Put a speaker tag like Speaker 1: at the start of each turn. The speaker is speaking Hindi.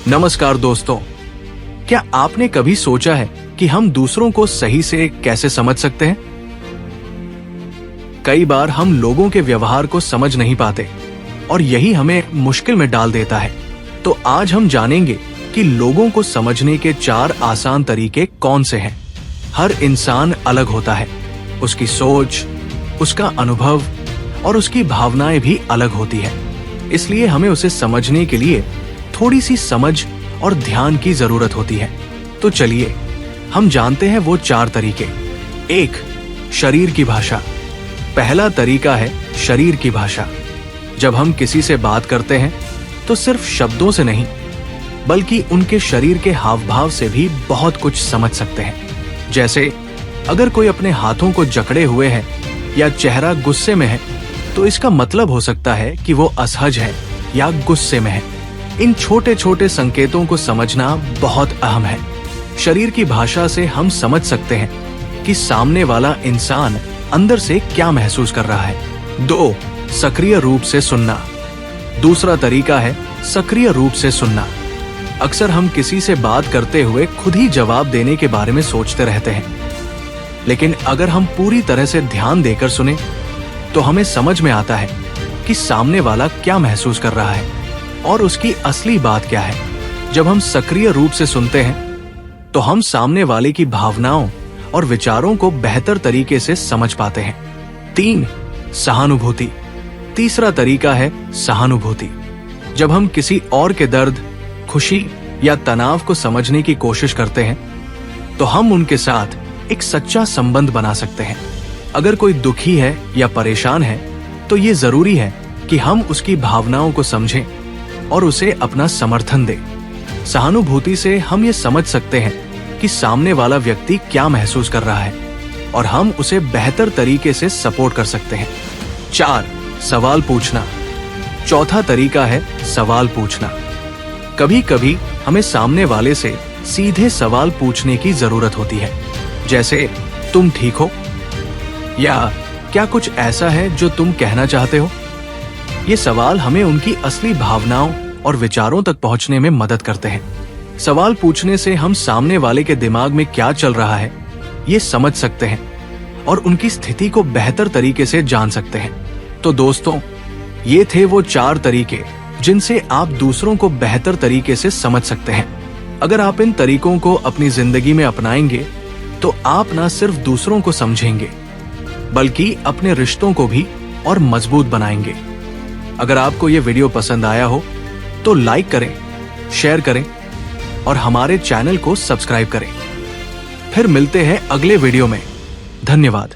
Speaker 1: नमस्कार दोस्तों, क्या आपने कभी सोचा है कि हम दूसरों को सही से कैसे समझ सकते हैं? कई बार हम लोगों के व्यवहार को समझ नहीं पाते और यही हमें मुश्किल में डाल देता है। तो आज हम जानेंगे कि लोगों को समझने के 4 आसान तरीके कौन से हैं। हर इंसान अलग होता है, उसकी सोच, उसका अनुभव और उसकी भावनाएं भी अलग होती है। इसलिए हमें उसे समझने के लिए थोड़ी सी समझ और ध्यान की जरूरत होती है। तो चलिए हम जानते हैं वो 4 तरीके। 1. शरीर की भाषा। पहला तरीका है शरीर की भाषा। जब हम किसी से बात करते हैं तो सिर्फ शब्दों से नहीं बल्कि उनके शरीर के हाव भाव से भी बहुत कुछ समझ सकते हैं। जैसे अगर कोई अपने हाथों को जकड़े हुए है या चेहरा गुस्से में है तो इसका मतलब हो सकता है कि वो असहज है या गुस्से में है। इन छोटे छोटे संकेतों को समझना बहुत अहम है। शरीर की भाषा से हम समझ सकते हैं कि सामने वाला इंसान अंदर से क्या महसूस कर रहा है। 2. सक्रिय रूप से सुनना। दूसरा तरीका है सक्रिय रूप से सुनना। अक्सर हम किसी से बात करते हुए खुद ही जवाब देने के बारे में सोचते रहते हैं, लेकिन अगर हम पूरी तरह से ध्यान देकर सुने तो हमें समझ में आता है कि सामने वाला क्या महसूस कर रहा है और उसकी असली बात क्या है। जब हम सक्रिय रूप से सुनते हैं तो हम सामने वाले की भावनाओं और विचारों को बेहतर तरीके से समझ पाते हैं। 3. सहानुभूति। तीसरा तरीका है सहानुभूति। जब हम किसी और के दर्द, खुशी या तनाव को समझने की कोशिश करते हैं तो हम उनके साथ एक सच्चा संबंध बना सकते हैं। अगर कोई दुखी है या परेशान है तो ये जरूरी है कि हम उसकी भावनाओं को समझें और उसे अपना समर्थन दें। सहानुभूति से हम ये समझ सकते हैं कि सामने वाला व्यक्ति क्या महसूस कर रहा है और हम उसे बेहतर तरीके से सपोर्ट कर सकते हैं। 4. सवाल पूछना। चौथा तरीका है सवाल पूछना। कभी कभी हमें सामने वाले से सीधे सवाल पूछने की जरूरत होती है, जैसे तुम ठीक हो या क्या कुछ ऐसा है जो तुम कहना चाहते हो। ये सवाल हमें उनकी असली भावनाओं और विचारों तक पहुंचने में मदद करते हैं। सवाल पूछने से हम सामने वाले के दिमाग में क्या चल रहा है ये समझ सकते हैं और उनकी स्थिति को बेहतर तरीके से जान सकते हैं। तो दोस्तों, ये थे वो 4 तरीके जिनसे आप दूसरों को बेहतर तरीके से समझ सकते हैं। अगर आप इन तरीकों को अपनी जिंदगी में अपनाएंगे तो आप न सिर्फ दूसरों को समझेंगे बल्कि अपने रिश्तों को भी और मजबूत बनाएंगे। अगर आपको ये वीडियो पसंद आया हो तो लाइक करें, शेयर करें और हमारे चैनल को सब्सक्राइब करें। फिर मिलते हैं अगले वीडियो में। धन्यवाद।